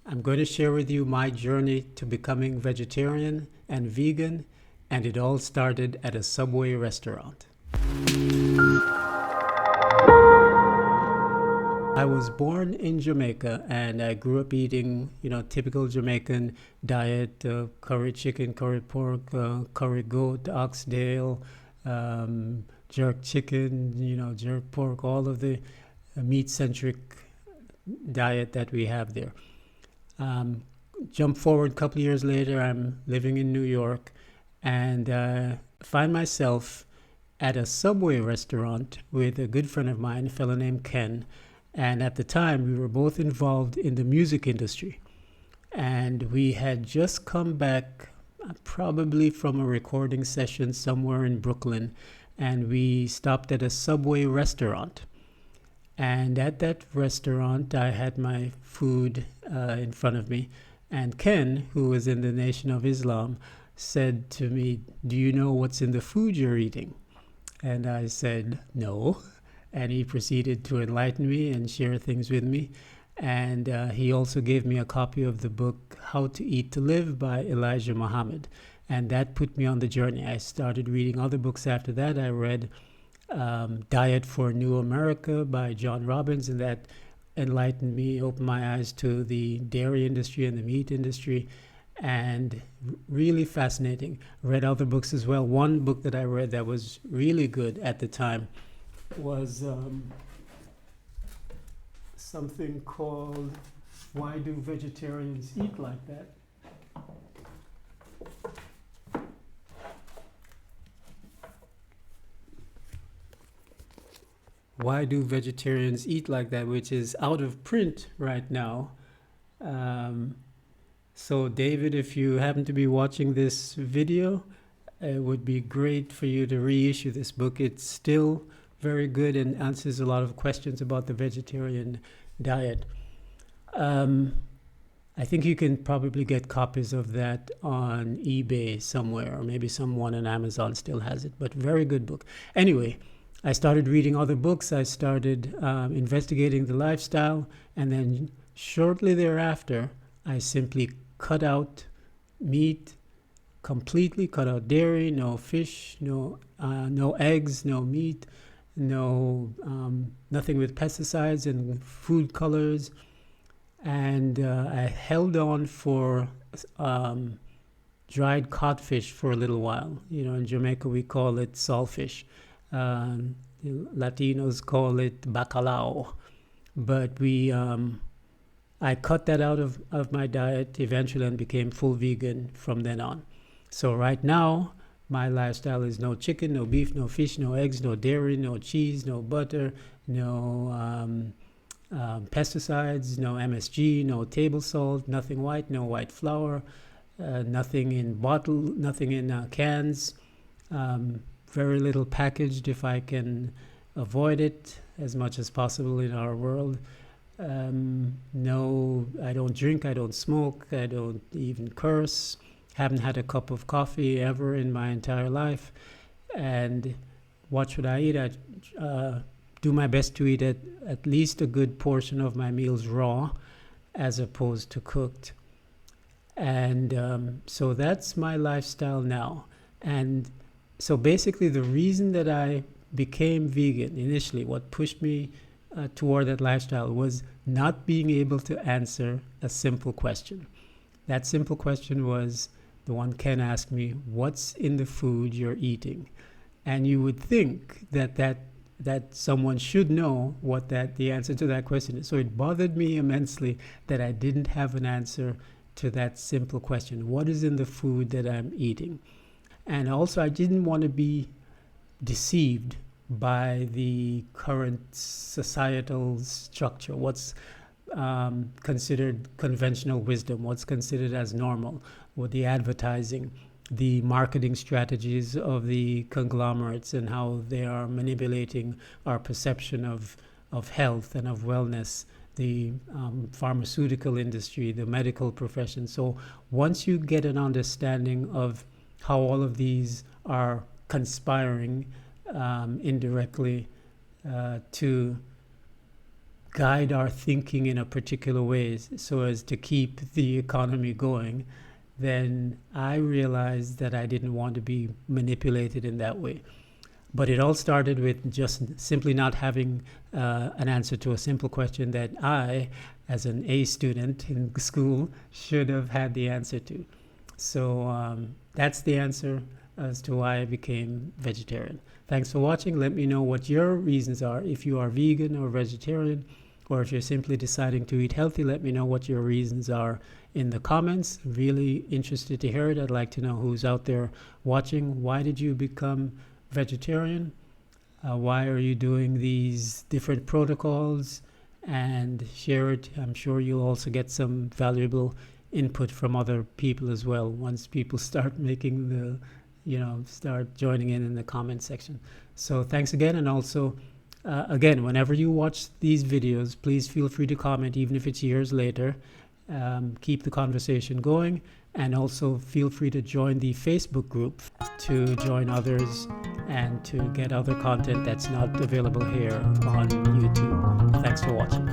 I'm going to share with you my journey to becoming vegetarian and vegan, and it all started at a Subway restaurant. I was born in Jamaica and I grew up eating, typical Jamaican diet, curry chicken, curry pork, curry goat, oxtail, jerk chicken, jerk pork, all of the meat-centric diet that we have there. Jump forward a couple of years later, I'm living in New York and find myself at a Subway restaurant with a good friend of mine, a fellow named Ken. And at the time, we were both involved in the music industry. And we had just come back probably from a recording session somewhere in Brooklyn. And we stopped at a Subway restaurant. And at that restaurant, I had my food in front of me. And Ken, who was in the Nation of Islam, said to me, "Do you know what's in the food you're eating?" And I said, "No." And he proceeded to enlighten me and share things with me. And he also gave me a copy of the book, How to Eat to Live by Elijah Muhammad. And that put me on the journey. I started reading other books after that. I read Diet for New America by John Robbins, and that enlightened me, opened my eyes to the dairy industry and the meat industry, and really fascinating. Read other books as well. One book that I read that was really good at the time was something called Why Do Vegetarians Eat Like That? Why Do Vegetarians Eat Like That, which is out of print right now. So David, if you happen to be watching this video, it would be great for you to reissue this book. It's still very good and answers a lot of questions about the vegetarian diet. I think you can probably get copies of that on eBay somewhere, or maybe someone on Amazon still has it, but very good book. Anyway, I started reading other books. I started investigating the lifestyle, and then shortly thereafter, I simply cut out meat, completely cut out dairy, no fish, no eggs, no meat, nothing with pesticides and food colors. And I held on for dried codfish for a little while. In Jamaica we call it saltfish. Latinos call it bacalao. But I cut that out of my diet eventually and became full vegan from then on. So right now, my lifestyle is no chicken, no beef, no fish, no eggs, no dairy, no cheese, no butter, no pesticides, no MSG, no table salt, nothing white, no white flour, nothing in bottle, nothing in cans, very little packaged if I can avoid it as much as possible in our world. No, I don't drink, I don't smoke, I don't even curse. Haven't had a cup of coffee ever in my entire life. And what should I eat? I do my best to eat at least a good portion of my meals raw as opposed to cooked. And so that's my lifestyle now. And so basically the reason that I became vegan initially, what pushed me toward that lifestyle, was not being able to answer a simple question. That simple question was the one Ken asked me, what's in the food you're eating? And you would think that someone should know what the answer to that question is. So it bothered me immensely that I didn't have an answer to that simple question. What is in the food that I'm eating? And also I didn't want to be deceived by the current societal structure. What's considered conventional wisdom, what's considered as normal, with the advertising, the marketing strategies of the conglomerates and how they are manipulating our perception of health and of wellness, the pharmaceutical industry, the medical profession. So once you get an understanding of how all of these are conspiring indirectly to guide our thinking in a particular way so as to keep the economy going, then I realized that I didn't want to be manipulated in that way. But it all started with just simply not having an answer to a simple question that I, as an A student in school, should have had the answer to. So that's the answer as to why I became vegetarian. Thanks for watching. Let me know what your reasons are. If you are vegan or vegetarian, or if you're simply deciding to eat healthy, let me know what your reasons are in the comments. Really interested to hear it. I'd like to know who's out there watching. Why did you become vegetarian? Why are you doing these different protocols? And share it. I'm sure you'll also get some valuable input from other people as well once people start making the, start joining in the comment section. So thanks again. And also, again, whenever you watch these videos, please feel free to comment, even if it's years later. Keep the conversation going, and also feel free to join the Facebook group to join others and to get other content that's not available here on YouTube. Thanks for watching.